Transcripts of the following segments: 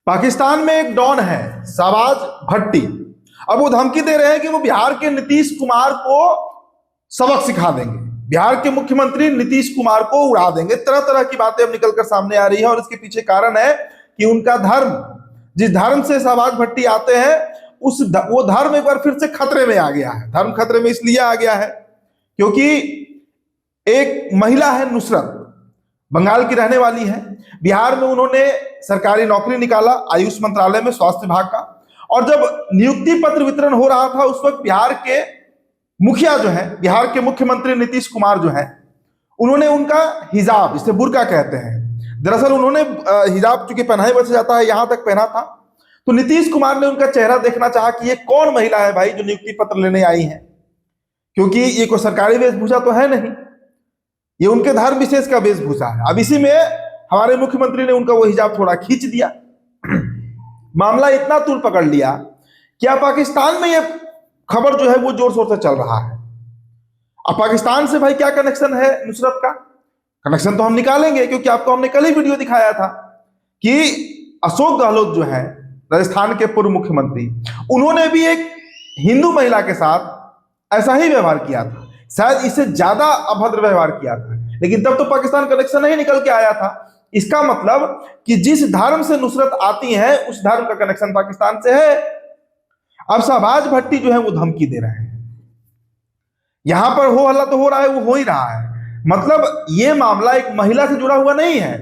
पाकिस्तान में एक डॉन है शाहबाज भट्टी। अब वो धमकी दे रहे हैं कि वो बिहार के नीतीश कुमार को सबक सिखा देंगे, बिहार के मुख्यमंत्री नीतीश कुमार को उड़ा देंगे। तरह तरह की बातें अब निकलकर सामने आ रही है और इसके पीछे कारण है कि उनका धर्म, जिस धर्म से शाहबाज भट्टी आते हैं वो धर्म एक बार फिर से खतरे में आ गया है। धर्म खतरे में इसलिए आ गया है क्योंकि एक महिला है नुसरत, बंगाल की रहने वाली है। बिहार में उन्होंने सरकारी नौकरी निकाला आयुष मंत्रालय में, स्वास्थ्य विभाग का। और जब नियुक्ति पत्र वितरण हो रहा था उस वक्त बिहार के मुखिया जो है, बिहार के मुख्यमंत्री नीतीश कुमार जो है, उन्होंने उनका हिजाब, जिसे बुर्का कहते हैं, दरअसल उन्होंने हिजाब चूंकि पहनाई बच जाता है यहां तक पहना था, तो नीतीश कुमार ने उनका चेहरा देखना चाहा कि ये कौन महिला है भाई जो नियुक्ति पत्र लेने आई है, क्योंकि ये कोई सरकारी वेशभूषा तो है नहीं, ये उनके धर्म विशेष का वेशभूषा है। अब इसी में हमारे मुख्यमंत्री ने उनका वो हिजाब थोड़ा खींच दिया। मामला इतना तूल पकड़ लिया कि अब पाकिस्तान में ये खबर जो है वो जोर शोर से चल रहा है। अब पाकिस्तान से भाई क्या कनेक्शन है नुसरत का? कनेक्शन तो हम निकालेंगे, क्योंकि आपको हमने कल ही वीडियो दिखाया था कि अशोक गहलोत जो है राजस्थान के पूर्व मुख्यमंत्री, उन्होंने भी एक हिंदू महिला के साथ ऐसा ही व्यवहार किया था, शायद इससे ज्यादा अभद्र व्यवहार किया था, लेकिन तब तो पाकिस्तान कनेक्शन नहीं निकल के आया था। इसका मतलब कि जिस धर्म से नुसरत आती है उस धर्म का कनेक्शन पाकिस्तान से है। अब शाहबाज भट्टी जो है वो धमकी दे रहे हैं, यहां पर हो हल्ला तो हो रहा है, वो हो ही रहा है। मतलब ये मामला एक महिला से जुड़ा हुआ नहीं है,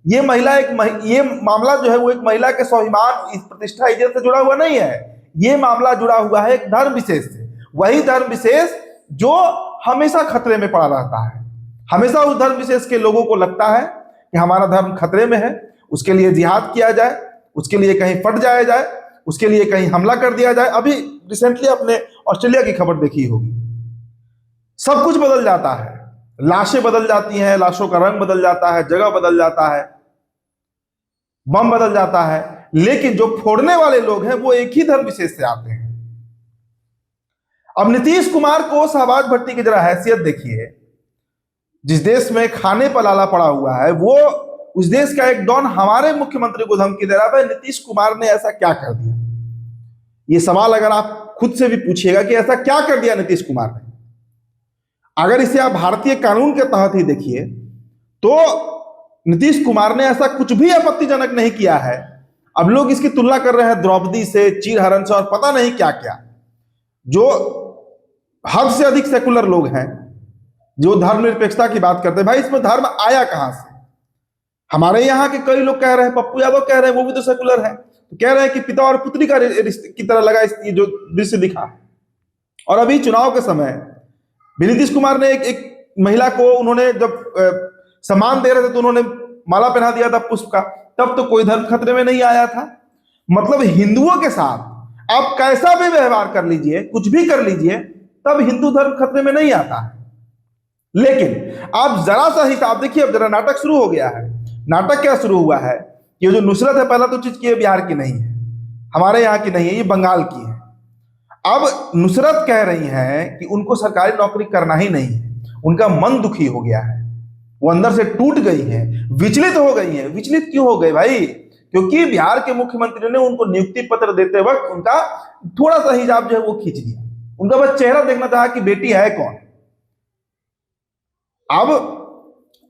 ये मामला जो है वो एक महिला के स्वाभिमान, इस प्रतिष्ठा, इज्जत से जुड़ा हुआ नहीं है। ये मामला जुड़ा हुआ है एक धर्म विशेष से, वही धर्म विशेष जो हमेशा खतरे में पड़ा रहता है। हमेशा उस धर्म विशेष के लोगों को लगता है कि हमारा धर्म खतरे में है, उसके लिए जिहाद किया जाए, उसके लिए कहीं फट जाया जाए, उसके लिए कहीं हमला कर दिया जाए। अभी रिसेंटली अपने ऑस्ट्रेलिया की खबर देखी होगी, सब कुछ बदल जाता है, लाशें बदल जाती हैं, लाशों का रंग बदल जाता है, जगह बदल जाता है, बम बदल जाता है, लेकिन जो फोड़ने वाले लोग हैं वो एक ही धर्म विशेष से आते हैं। अब नीतीश कुमार को शाहबाज भट्टी की जरा हैसियत देखिए। जिस देश में खाने पर लाला पड़ा हुआ है, वो उस देश का एक डॉन हमारे मुख्यमंत्री को धमकी दे रहा है, भाई नीतीश कुमार ने ऐसा क्या कर दिया? ये सवाल अगर आप खुद से भी पूछिएगा कि ऐसा क्या कर दिया नीतीश कुमार ने, अगर इसे आप भारतीय कानून के तहत ही देखिए तो नीतीश कुमार ने ऐसा कुछ भी आपत्तिजनक नहीं किया है। अब लोग इसकी तुलना कर रहे हैं द्रौपदी से, चीरहरण से और पता नहीं क्या क्या, जो हद से अधिक सेकुलर लोग हैं, जो धर्मनिरपेक्षता की बात करते हैं। भाई इसमें धर्म आया कहां से? हमारे यहाँ के कई लोग कह रहे हैं, पप्पू यादव कह रहे हैं, वो भी तो सेकुलर है, तो कह रहे हैं कि पिता और पुत्री का रिश्ते की तरह लगा ये जो दृश्य दिखा। और अभी चुनाव के समय नीतीश कुमार ने एक महिला को, उन्होंने जब सम्मान दे रहे थे तो उन्होंने माला पहना दिया था पुष्प का, तब तो कोई धर्म खतरे में नहीं आया था। मतलब हिंदुओं के साथ आप कैसा भी व्यवहार कर लीजिए, कुछ भी कर लीजिए, तब हिंदू धर्म खतरे में नहीं आता है। लेकिन आप जरा सा हिसाब देखिए, अब जरा नाटक शुरू हो गया है। नाटक क्या शुरू हुआ है? ये जो नुसरत है, पहला तो चीज की बिहार की नहीं है, हमारे यहाँ की नहीं है, ये बंगाल की है। अब नुसरत कह रही हैं कि उनको सरकारी नौकरी करना ही नहीं है, उनका मन दुखी हो गया है, वो अंदर से टूट गई है, विचलित हो गई है। विचलित क्यों हो गए भाई? क्योंकि बिहार के मुख्यमंत्री ने उनको नियुक्ति पत्र देते वक्त उनका थोड़ा सा हिजाब जो है वो खींच दिया, उनका बस चेहरा देखना चाहा कि बेटी है कौन। अब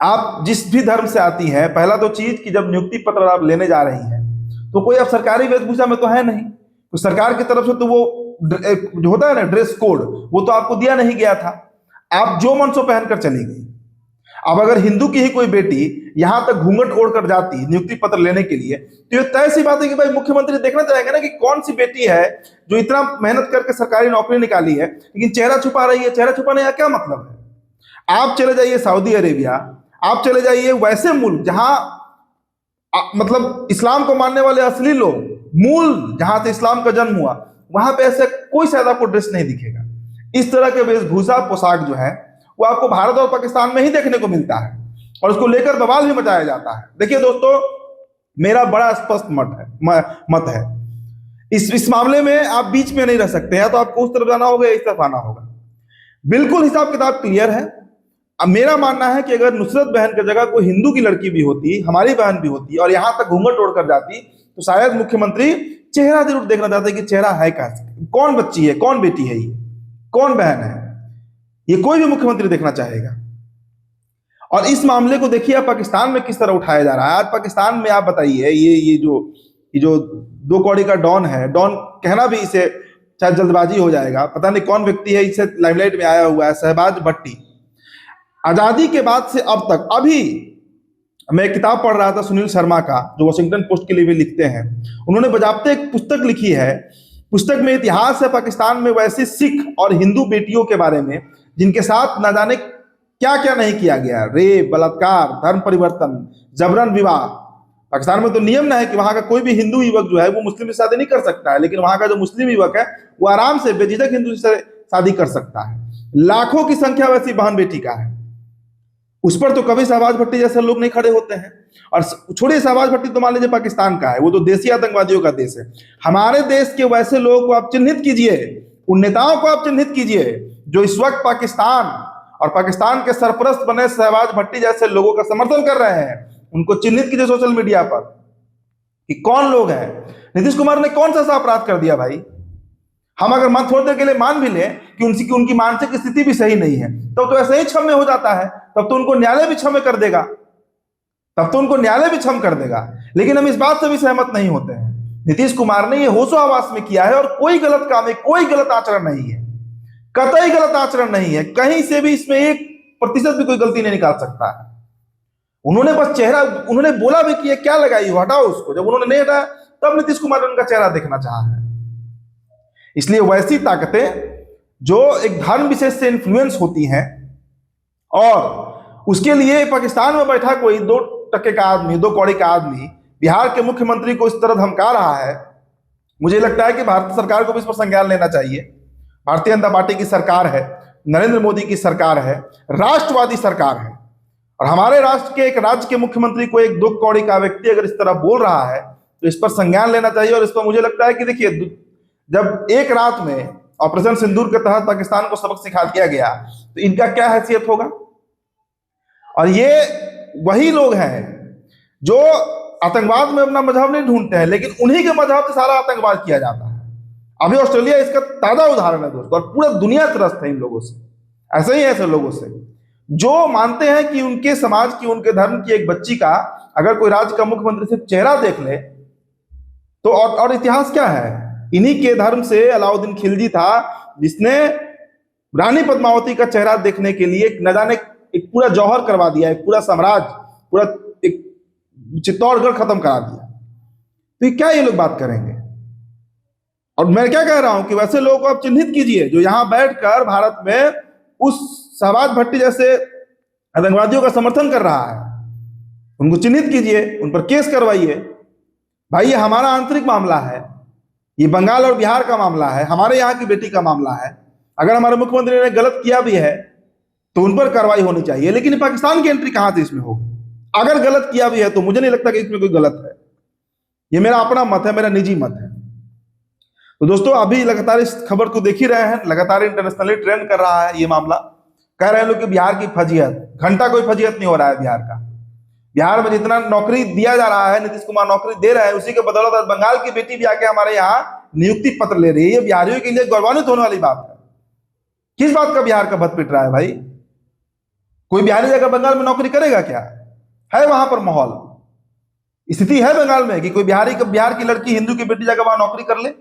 आप जिस भी धर्म से आती हैं, पहला तो चीज कि जब नियुक्ति पत्र आप लेने जा रही हैं तो कोई आप सरकारी वेशभूषा में तो है नहीं, तो सरकार की तरफ से तो वो जो होता है ना ड्रेस कोड, वो तो आपको दिया नहीं गया था, आप जो मन सो पहनकर चली गई। अब अगर हिंदू की ही कोई बेटी यहां तक घूंघट ओढ़कर जाती नियुक्ति पत्र लेने के लिए, तो ये तय सी बात है कि भाई मुख्यमंत्री देखना चाहेंगे ना कि कौन सी बेटी है जो इतना मेहनत करके सरकारी नौकरी निकाली है लेकिन चेहरा छुपा रही है। चेहरा छुपाने का क्या मतलब है? आप चले जाइए सऊदी अरेबिया, आप चले जाइए वैसे मुल्क जहां मतलब इस्लाम को मानने वाले असली लोग, मूल जहां से इस्लाम का जन्म हुआ, वहां पे ऐसे कोई शायद आपको ड्रेस नहीं दिखेगा। इस तरह के वेशभूषा पोशाक जो है वो आपको भारत और पाकिस्तान में ही देखने को मिलता है और उसको लेकर बवाल भी मचाया जाता है। देखिए दोस्तों, मेरा बड़ा स्पष्ट मत है इस मामले में। आप बीच में नहीं रह सकते हैं, तो आपको उस तरफ जाना होगा या इस तरफ आना होगा। बिल्कुल हिसाब किताब क्लियर है। अब मेरा मानना है कि अगर नुसरत बहन की जगह कोई हिंदू की लड़की भी होती, हमारी बहन भी होती और यहां तक घूंघट ओढ़कर जाती, तो शायद मुख्यमंत्री चेहरा जरूर देखना चाहते कि चेहरा है क्या, कौन बच्ची है, कौन बेटी है, ये कौन बहन है, ये कोई भी मुख्यमंत्री देखना चाहेगा। और इस मामले को देखिए आप पाकिस्तान में किस तरह उठाया जा रहा है। आज पाकिस्तान में आप बताइए, ये जो दो कौड़ी का डॉन है, डॉन कहना भी इसे शायद जल्दबाजी हो जाएगा, पता नहीं कौन व्यक्ति है, इसे लाइमलाइट में आया हुआ है, शहबाज भट्टी। आजादी के बाद से अब तक, अभी मैं एक किताब पढ़ रहा था सुनील शर्मा का, जो वॉशिंगटन पोस्ट के लिए भी लिखते हैं, उन्होंने बजाबते एक पुस्तक लिखी है। पुस्तक में इतिहास है पाकिस्तान में वैसे सिख और हिंदू बेटियों के बारे में जिनके साथ न जाने क्या क्या नहीं किया गया, रेप, बलात्कार, धर्म परिवर्तन, जबरन विवाह। पाकिस्तान में तो नियम ना है कि वहां का कोई भी हिंदू युवक जो है वो मुस्लिम से शादी नहीं कर सकता है, लेकिन वहां का जो मुस्लिम युवक है वो आराम से बेझिझक हिंदू से शादी कर सकता है। लाखों की संख्या वैसी बहन बेटी का है, उस पर तो कभी शहबाज भट्टी जैसे लोग नहीं खड़े होते हैं। और छोड़िए शहबाज भट्टी तो मान लीजिए पाकिस्तान का है, वो तो देसी आतंकवादियों का देश है। हमारे देश के वैसे लोगों को आप चिन्हित कीजिए, उन नेताओं को आप चिन्हित कीजिए जो इस वक्त पाकिस्तान और पाकिस्तान के सरपरस्त बने शहबाज भट्टी जैसे लोगों का समर्थन कर रहे हैं। उनको चिन्हित कीजिए सोशल मीडिया पर कि कौन लोग हैं। नीतीश कुमार ने कौन सा अपराध कर दिया भाई? हम अगर मन थोड़ी देर के लिए मान भी लें कि उनकी मानसिक स्थिति भी सही नहीं है, तो ऐसे ही क्षम्य हो जाता है, तब तो उनको न्यायालय भी क्षम्य कर देगा, लेकिन हम इस बात से भी सहमत नहीं होते हैं। नीतीश कुमार ने ये होशो हवास में किया है और कोई गलत काम है, कोई गलत आचरण नहीं है, कतई गलत आचरण नहीं है, कहीं से भी इसमें 1% भी कोई गलती नहीं निकाल सकता है। उन्होंने बस चेहरा, उन्होंने बोला भी कि क्या लगाई हो, हटाओ उसको, जब उन्होंने नहीं हटाया तब नीतीश कुमार ने उनका चेहरा देखना चाहा है। इसलिए वैसी ताकतें जो एक धर्म विशेष से इन्फ्लुएंस होती हैं, और उसके लिए पाकिस्तान में बैठा कोई 2 टके का आदमी, 2 कौड़ी का आदमी बिहार के मुख्यमंत्री को इस तरह धमका रहा है, मुझे लगता है कि भारत सरकार को भी इस पर संज्ञान लेना चाहिए। भारतीय जनता पार्टी की सरकार है, नरेंद्र मोदी की सरकार है, राष्ट्रवादी सरकार है, और हमारे राष्ट्र के एक राज्य के मुख्यमंत्री को एक 2 कौड़ी का व्यक्ति अगर इस तरह बोल रहा है तो इस पर संज्ञान लेना चाहिए। और इस पर मुझे लगता है कि देखिए, जब एक रात में ऑपरेशन सिंदूर के तहत पाकिस्तान को सबक सिखा दिया गया तो इनका क्या हैसियत होगा। और ये वही लोग हैं जो आतंकवाद में अपना मजहब नहीं ढूंढते हैं, लेकिन उन्हीं के मजहब से सारा आतंकवाद किया जाता है। अभी ऑस्ट्रेलिया इसका ताजा उदाहरण है दोस्तों, और पूरा दुनिया त्रस्त है इन लोगों से, ऐसे ही ऐसे लोगों से जो मानते हैं कि उनके समाज की, उनके धर्म की एक बच्ची का अगर कोई राज्य का मुख्यमंत्री सिर्फ चेहरा देख ले तो और इतिहास क्या है। इन्हीं के धर्म से अलाउद्दीन खिलजी था जिसने रानी पद्मावती का चेहरा देखने के लिए न जाने एक पूरा जौहर करवा दिया, एक पूरा साम्राज्य, पूरा एक चित्तौड़गढ़ खत्म करा दिया। तो क्या ये लोग बात करेंगे? और मैं क्या कह रहा हूं कि वैसे लोगों को आप चिन्हित कीजिए जो यहां बैठकर भारत में उस शहबाज भट्टी जैसे आतंकवादियों का समर्थन कर रहा है, उनको चिन्हित कीजिए, उन पर केस करवाइए। भाई ये हमारा आंतरिक मामला है, ये बंगाल और बिहार का मामला है, हमारे यहाँ की बेटी का मामला है। अगर हमारे मुख्यमंत्री ने गलत किया भी है तो उन पर कार्रवाई होनी चाहिए, लेकिन पाकिस्तान की एंट्री कहां से इसमें होगी? अगर गलत किया भी है तो मुझे नहीं लगता कि इसमें कोई गलत है। ये मेरा अपना मत है, मेरा निजी मत है। तो दोस्तों अभी लगातार इस खबर को देख ही रहे हैं, लगातार इंटरनेशनली ट्रेंड कर रहा है ये मामला। कह रहे हैं लोग कि बिहार की फजीहत, घंटा कोई फजीहत नहीं हो रहा है बिहार का। बिहार में जितना नौकरी दिया जा रहा है, नीतीश कुमार नौकरी दे रहे हैं, उसी के बदौलत बंगाल की बेटी भी आके हमारे यहाँ नियुक्ति पत्र ले रही है। ये बिहारियों के लिए गौरवान्वित होने वाली बात है। किस बात का बिहार का भत पिट रहा है भाई? कोई बिहारी जाकर बंगाल में नौकरी करेगा क्या? है वहां पर माहौल, स्थिति है बंगाल में कि कोई बिहार की लड़की हिंदू की बेटी जाकर वहां नौकरी कर ले?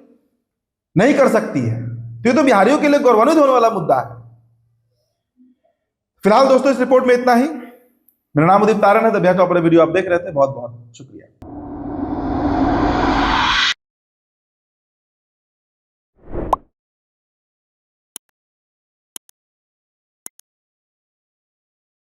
नहीं कर सकती है। तो ये तो बिहारियों के लिए गौरवान्वित होने वाला मुद्दा है। फिलहाल दोस्तों इस रिपोर्ट में इतना ही। मेरा नाम उदित तारण है। द बिहार टॉपर वीडियो आप देख रहे थे, बहुत बहुत शुक्रिया।